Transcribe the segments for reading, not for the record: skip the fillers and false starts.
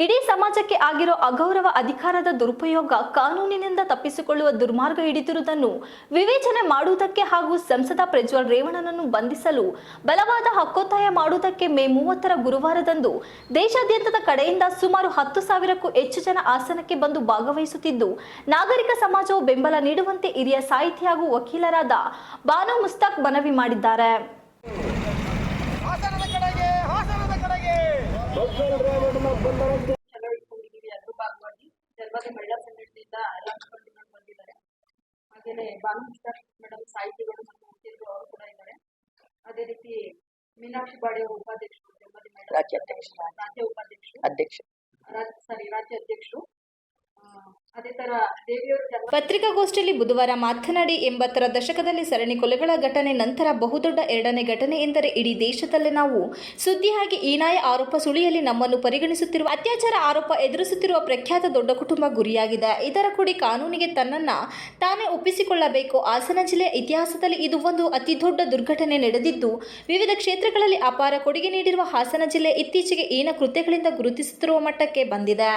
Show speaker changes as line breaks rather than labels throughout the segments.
ಇಡೀ ಸಮಾಜಕ್ಕೆ ಆಗಿರೋ ಅಗೌರವ, ಅಧಿಕಾರದ ದುರುಪಯೋಗ, ಕಾನೂನಿನಿಂದ ತಪ್ಪಿಸಿಕೊಳ್ಳುವ ದುರ್ಮಾರ್ಗ ಹಿಡಿದಿರುವುದನ್ನು ವಿವೇಚನೆ ಮಾಡುವುದಕ್ಕೆ ಹಾಗೂ ಸಂಸದ ಪ್ರಜ್ವಲ್ ರೇವಣ್ಣನನ್ನು ಬಂಧಿಸಲು ಬಲವಾದ ಹಕ್ಕೊತ್ತಾಯ ಮಾಡುವುದಕ್ಕೆ ಮೇ 30ರ ಗುರುವಾರದಂದು ದೇಶಾದ್ಯಂತದ ಕಡೆಯಿಂದ ಸುಮಾರು 10,000ಕ್ಕೂ ಹೆಚ್ಚು ಜನ ಹಾಸನಕ್ಕೆ ಬಂದು ಭಾಗವಹಿಸುತ್ತಿದ್ದು, ನಾಗರಿಕ ಸಮಾಜವು ಬೆಂಬಲ ನೀಡುವಂತೆ ಹಿರಿಯ ಸಾಹಿತಿ ಹಾಗೂ ವಕೀಲರಾದ ಬಾನು ಮುಸ್ತಾಕ್ ಮನವಿ ಮಾಡಿದ್ದಾರೆ.
ಚಳವಳಿಕೊಂಡಿದ್ದೀವಿ. ಅದ್ರ ಭಾಗವಾಗಿ ಜಲವಾದಿ ಮಹಿಳಾ ಸಂಘಟನೆಯಿಂದ ಎಲ್ಲ ಮುಖಂಡರು ಬಂದಿದ್ದಾರೆ. ಹಾಗೇನೆ ಬಾನು ಮುಸ್ತಾಕ್ ಮೇಡಮ್ ಸಾಹಿತಿಗಳು ಮತ್ತು ವಕೀಲರು ಅವರು ಕೂಡ ಇದ್ದಾರೆ. ಅದೇ ರೀತಿ ಮೀನಾಕ್ಷಿ ಬಾಡಿ ಅವರು ಉಪಾಧ್ಯಕ್ಷರು, ಜಲವಾದಿ ಮಹಿಳಾ ರಾಜ್ಯ ಅಧ್ಯಕ್ಷರು. ಅದೇ ತರ
ಪತ್ರಿಕಾಗೋಷ್ಠಿಯಲ್ಲಿ ಬುಧವಾರ ಮಾತನಾಡಿ 80ರ ದಶಕದಲ್ಲಿ ಸರಣಿ ಕೊಲೆಗಳ ಘಟನೆ ನಂತರ ಬಹುದೊಡ್ಡ ಎರಡನೇ ಘಟನೆ ಎಂದರೆ ಇಡೀ ದೇಶದಲ್ಲೇ ನಾವು ಸುದ್ದಿಯಾಗಿ ಹೀನಾಯ ಆರೋಪ ಸುಳಿಯಲ್ಲಿ ನಮ್ಮನ್ನು ಪರಿಗಣಿಸುತ್ತಿರುವ ಅತ್ಯಾಚಾರ ಆರೋಪ ಎದುರಿಸುತ್ತಿರುವ ಪ್ರಖ್ಯಾತ ದೊಡ್ಡ ಕುಟುಂಬ ಗುರಿಯಾಗಿದೆ. ಇದರ ಕೂಡಿ ಕಾನೂನಿಗೆ ತನ್ನನ್ನ ತಾನೇ ಒಪ್ಪಿಸಿಕೊಳ್ಳಬೇಕು. ಹಾಸನ ಜಿಲ್ಲೆಯ ಇತಿಹಾಸದಲ್ಲಿ ಇದು ಒಂದು ಅತಿ ದೊಡ್ಡ ದುರ್ಘಟನೆ ನಡೆದಿದ್ದು, ವಿವಿಧ ಕ್ಷೇತ್ರಗಳಲ್ಲಿ ಅಪಾರ ಕೊಡುಗೆ ನೀಡಿರುವ ಹಾಸನ ಜಿಲ್ಲೆ ಇತ್ತೀಚೆಗೆ ಹೀನ ಕೃತ್ಯಗಳಿಂದ ಗುರುತಿಸುತ್ತಿರುವ ಮಟ್ಟಕ್ಕೆ ಬಂದಿದೆ.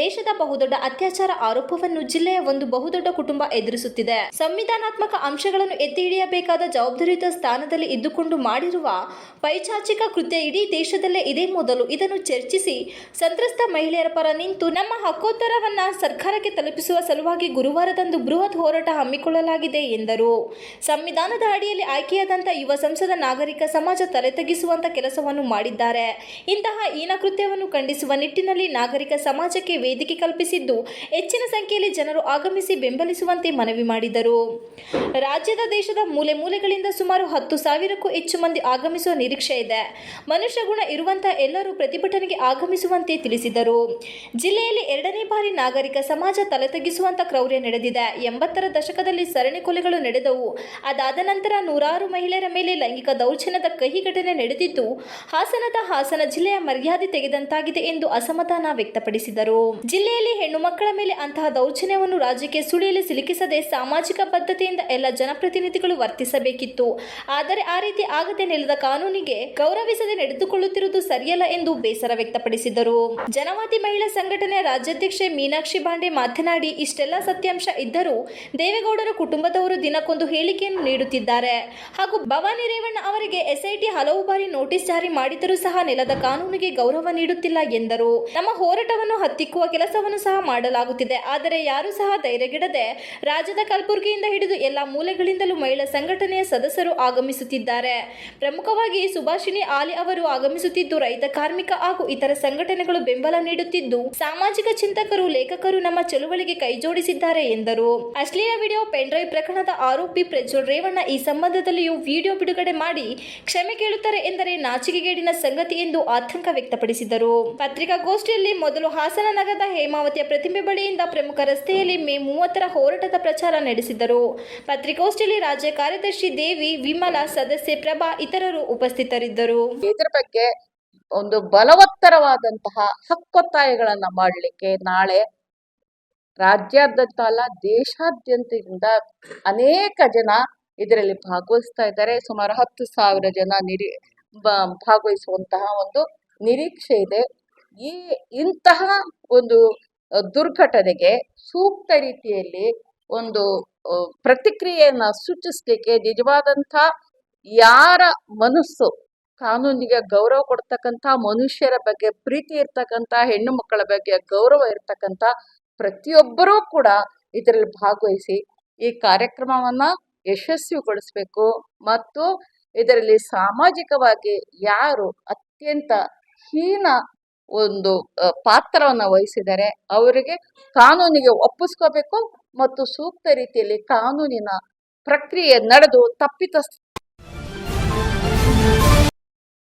ದೇಶದ ಬಹುದೊಡ್ಡ ಅತ್ಯಾಚಾರ ಆರೋಪವನ್ನು ಜಿಲ್ಲೆಯ ಒಂದು ಬಹುದೊಡ್ಡ ಕುಟುಂಬ ಎದುರಿಸುತ್ತಿದೆ. ಸಂವಿಧಾನಾತ್ಮಕ ಅಂಶಗಳನ್ನು ಎತ್ತಿ ಹಿಡಿಯಬೇಕಾದ ಜವಾಬ್ದಾರಿಯುತ ಸ್ಥಾನದಲ್ಲಿ ಇದ್ದುಕೊಂಡು ಮಾಡಿರುವ ಪೈಶಾಚಿಕ ಕೃತ್ಯ ಇಡೀ ದೇಶದಲ್ಲೇ ಇದೇ ಮೊದಲು. ಇದನ್ನು ಚರ್ಚಿಸಿ ಸಂತ್ರಸ್ತ ಮಹಿಳೆಯರ ಪರ ನಿಂತು ನಮ್ಮ ಹಕ್ಕೋತ್ತರವನ್ನ ಸರ್ಕಾರಕ್ಕೆ ತಲುಪಿಸುವ ಸಲುವಾಗಿ ಗುರುವಾರದಂದು ಬೃಹತ್ ಹೋರಾಟ ಹಮ್ಮಿಕೊಳ್ಳಲಾಗಿದೆ ಎಂದರು. ಸಂವಿಧಾನದ ಅಡಿಯಲ್ಲಿ ಆಯ್ಕೆಯಾದಂಥ ಯುವ ಸಂಸದ ನಾಗರಿಕ ಸಮಾಜ ತಲೆ ತಗ್ಗಿಸುವಂತ ಕೆಲಸವನ್ನು ಮಾಡಿದ್ದಾರೆ. ಇಂತಹ ಹೀನ ಕೃತ್ಯವನ್ನು ಖಂಡಿಸುವ ನಿಟ್ಟಿನಲ್ಲಿ ನಾಗರಿಕ ಸಮಾಜಕ್ಕೆ ವೇದಿಕೆ ಕಲ್ಪಿಸಿದ್ದು, ಹೆಚ್ಚಿನ ಸಂಖ್ಯೆಯಲ್ಲಿ ಜನರು ಆಗಮಿಸಿ ಬೆಂಬಲಿಸುವಂತೆ ಮನವಿ ಮಾಡಿದರು. ರಾಜ್ಯದ ದೇಶದ ಮೂಲೆ ಮೂಲೆಗಳಿಂದ ಸುಮಾರು 10,000ಕ್ಕೂ ಹೆಚ್ಚು ಮಂದಿ ಆಗಮಿಸುವ ನಿರೀಕ್ಷೆ ಇದೆ. ಮನುಷ್ಯ ಗುಣ ಇರುವಂತಹ ಎಲ್ಲರೂ ಪ್ರತಿಭಟನೆಗೆ ಆಗಮಿಸುವಂತೆ ತಿಳಿಸಿದರು. ಜಿಲ್ಲೆಯಲ್ಲಿ ಎರಡನೇ ಬಾರಿ ನಾಗರಿಕ ಸಮಾಜ ತಲೆ ತಗ್ಗಿಸುವಂತ ಕ್ರೌರ್ಯ ನಡೆದಿದೆ. 80ರ ದಶಕದಲ್ಲಿ ಸರಣಿ ಕೊಲೆಗಳು ನಡೆದವು. ಅದಾದ ನಂತರ ನೂರಾರು ಮಹಿಳೆಯರ ಮೇಲೆ ಲೈಂಗಿಕ ದೌರ್ಜನ್ಯದ ಕಹಿ ಘಟನೆ ನಡೆದಿದ್ದು, ಹಾಸನ ಜಿಲ್ಲೆಯ ಮರ್ಯಾದೆ ತೆಗೆದಂತಾಗಿದೆ ಎಂದು ಅಸಮಾಧಾನ ವ್ಯಕ್ತಪಡಿಸಿದರು. ಜಿಲ್ಲೆಯಲ್ಲಿ ಹೆಣ್ಣು ಮಕ್ಕಳ ಮೇಲೆ ಅಂತಹ ದೌರ್ಜನ್ಯವನ್ನು ರಾಜ್ಯಕ್ಕೆ ಸುಳಿಯಲ್ಲಿ ಸಿಲುಕಿಸದೆ ಸಾಮಾಜಿಕ ಬದ್ಧತೆಯಿಂದ ಎಲ್ಲ ಜನಪ್ರತಿನಿಧಿಗಳು ವರ್ತಿಸಬೇಕಿತ್ತು. ಆದರೆ ಆ ರೀತಿ ಆಗದೆ ನೆಲದ ಕಾನೂನಿಗೆ ಗೌರವಿಸದೆ ನಡೆದುಕೊಳ್ಳುತ್ತಿರುವುದು ಸರಿಯಲ್ಲ ಎಂದು ಬೇಸರ ವ್ಯಕ್ತಪಡಿಸಿದರು. ಜನವಾದಿ ಮಹಿಳಾ ಸಂಘಟನೆಯ ರಾಜ್ಯಾಧ್ಯಕ್ಷೆ ಮೀನಾಕ್ಷಿ ಬಾಂಡೆ ಮಾತನಾಡಿ, ಇಷ್ಟೆಲ್ಲ ಸತ್ಯಾಂಶ ಇದ್ದರೂ ದೇವೇಗೌಡರ ಕುಟುಂಬದವರು ದಿನಕ್ಕೊಂದು ಹೇಳಿಕೆಯನ್ನು ನೀಡುತ್ತಿದ್ದಾರೆ ಹಾಗೂ ಭವಾನಿ ರೇವಣ್ಣ ಅವರಿಗೆ ಎಸ್ಐಟಿ ಹಲವು ಬಾರಿ ನೋಟಿಸ್ ಜಾರಿ ಮಾಡಿದರೂ ಸಹ ನೆಲದ ಕಾನೂನಿಗೆ ಗೌರವ ನೀಡುತ್ತಿಲ್ಲ ಎಂದರು. ನಮ್ಮ ಹೋರಾಟವನ್ನು ಹತ್ತಿಕ್ಕುವ ಕೆಲಸವನ್ನು ಸಹ ಮಾಡಲಾಗುತ್ತಿದೆ. ಆದರೆ ಯಾರೂ ಸಹ ಧೈರ್ಯಗೆಡದೆ ರಾಜ್ಯದ ಕಲಬುರಗಿಯಿಂದ ಹಿಡಿದು ಎಲ್ಲ ಮೂಲೆಗಳಿಂದಲೂ ಮಹಿಳಾ ಸಂಘಟನೆಯ ಸದಸ್ಯರು ಆಗಮಿಸುತ್ತಿದ್ದಾರೆ. ಪ್ರಮುಖವಾಗಿ ಸುಭಾಷಿಣಿ ಆಲಿ ಅವರು ಆಗಮಿಸುತ್ತಿದ್ದು, ರೈತ, ಕಾರ್ಮಿಕ ಹಾಗೂ ಇತರ ಸಂಘಟನೆಗಳು ಬೆಂಬಲ ನೀಡುತ್ತಿದ್ದು, ಸಾಮಾಜಿಕ ಚಿಂತಕರು, ಲೇಖಕರು ನಮ್ಮ ಚಳುವಳಿಗೆ ಕೈಜೋಡಿಸಿದ್ದಾರೆ ಎಂದರು. ಅಶ್ಲೀಲ ವಿಡಿಯೋ ಪೆನ್ಡ್ರೈವ್ ಪ್ರಕರಣದ ಆರೋಪಿ ಪ್ರಜ್ವಲ್ ರೇವಣ್ಣ ಈ ಸಂಬಂಧದಲ್ಲಿಯೂ ವಿಡಿಯೋ ಬಿಡುಗಡೆ ಮಾಡಿ ಕ್ಷಮೆ ಕೇಳುತ್ತಾರೆ ಎಂದರೆ ನಾಚಿಕೆಗೇಡಿನ ಸಂಗತಿ ಎಂದು ಆತಂಕ ವ್ಯಕ್ತಪಡಿಸಿದರು. ಪತ್ರಿಕಾಗೋಷ್ಠಿಯಲ್ಲಿ ಮೊದಲು ಹಾಸನ ನಗರದ ಹೇಮಾವತಿಯ ಪ್ರತಿಮೆ ಬಳಿಯಿಂದ ಪ್ರಮುಖ ರಸ್ತೆಯಲ್ಲಿ ಮೇ 30ರ ಹೋರಾಟದ ಪ್ರಚಾರ ನಡೆಸಿದರು. ಪತ್ರಿಕಾಗೋಷ್ಠಿಯಲ್ಲಿ ರಾಜ್ಯ ಕಾರ್ಯದರ್ಶಿ ದೇವಿ, ವಿಮಲಾ, ಸದಸ್ಯೆ ಪ್ರಭಾ ಇತರರು ಉಪಸ್ಥಿತರಿದ್ದರು.
ಇದರ ಬಗ್ಗೆ ಒಂದು ಬಲವತ್ತರವಾದಂತಹ ಹಕ್ಕೊತ್ತಾಯಗಳನ್ನ ಮಾಡಲಿಕ್ಕೆ ನಾಳೆ ರಾಜ್ಯಾದ್ಯಂತ ಅಲ್ಲ ದೇಶಾದ್ಯಂತದಿಂದ ಅನೇಕ ಜನ ಇದರಲ್ಲಿ ಭಾಗವಹಿಸ್ತಾ ಇದ್ದಾರೆ. ಸುಮಾರು 10,000 ಜನ ಭಾಗವಹಿಸುವಂತಹ ಒಂದು ನಿರೀಕ್ಷೆ ಇದೆ. ಇಂತಹ ಒಂದು ದುರ್ಘಟನೆಗೆ ಸೂಕ್ತ ರೀತಿಯಲ್ಲಿ ಒಂದು ಪ್ರತಿಕ್ರಿಯೆಯನ್ನ ಸೂಚಿಸಲಿಕ್ಕೆ ನಿಜವಾದಂಥ ಯಾರ ಮನಸ್ಸು ಕಾನೂನಿಗೆ ಗೌರವ ಕೊಡ್ತಕ್ಕಂಥ, ಮನುಷ್ಯರ ಬಗ್ಗೆ ಪ್ರೀತಿ ಇರ್ತಕ್ಕಂಥ, ಹೆಣ್ಣು ಮಕ್ಕಳ ಬಗ್ಗೆ ಗೌರವ ಇರ್ತಕ್ಕಂಥ ಪ್ರತಿಯೊಬ್ಬರೂ ಕೂಡ ಇದರಲ್ಲಿ ಭಾಗವಹಿಸಿ ಈ ಕಾರ್ಯಕ್ರಮವನ್ನ ಯಶಸ್ವಿಗೊಳಿಸಬೇಕು. ಮತ್ತು ಇದರಲ್ಲಿ ಸಾಮಾಜಿಕವಾಗಿ ಯಾರು ಅತ್ಯಂತ ಹೀನ ಒಂದು ಪಾತ್ರವನ್ನ ವಹಿಸಿದ್ದಾರೆ ಅವರಿಗೆ ಕಾನೂನಿಗೆ ಒಪ್ಪಿಸ್ಕೋಬೇಕು ಮತ್ತು ಸೂಕ್ತ ರೀತಿಯಲ್ಲಿ ಕಾನೂನಿನ ಪ್ರಕ್ರಿಯೆ ನಡೆದು ತಪ್ಪಿತಸ್ಥ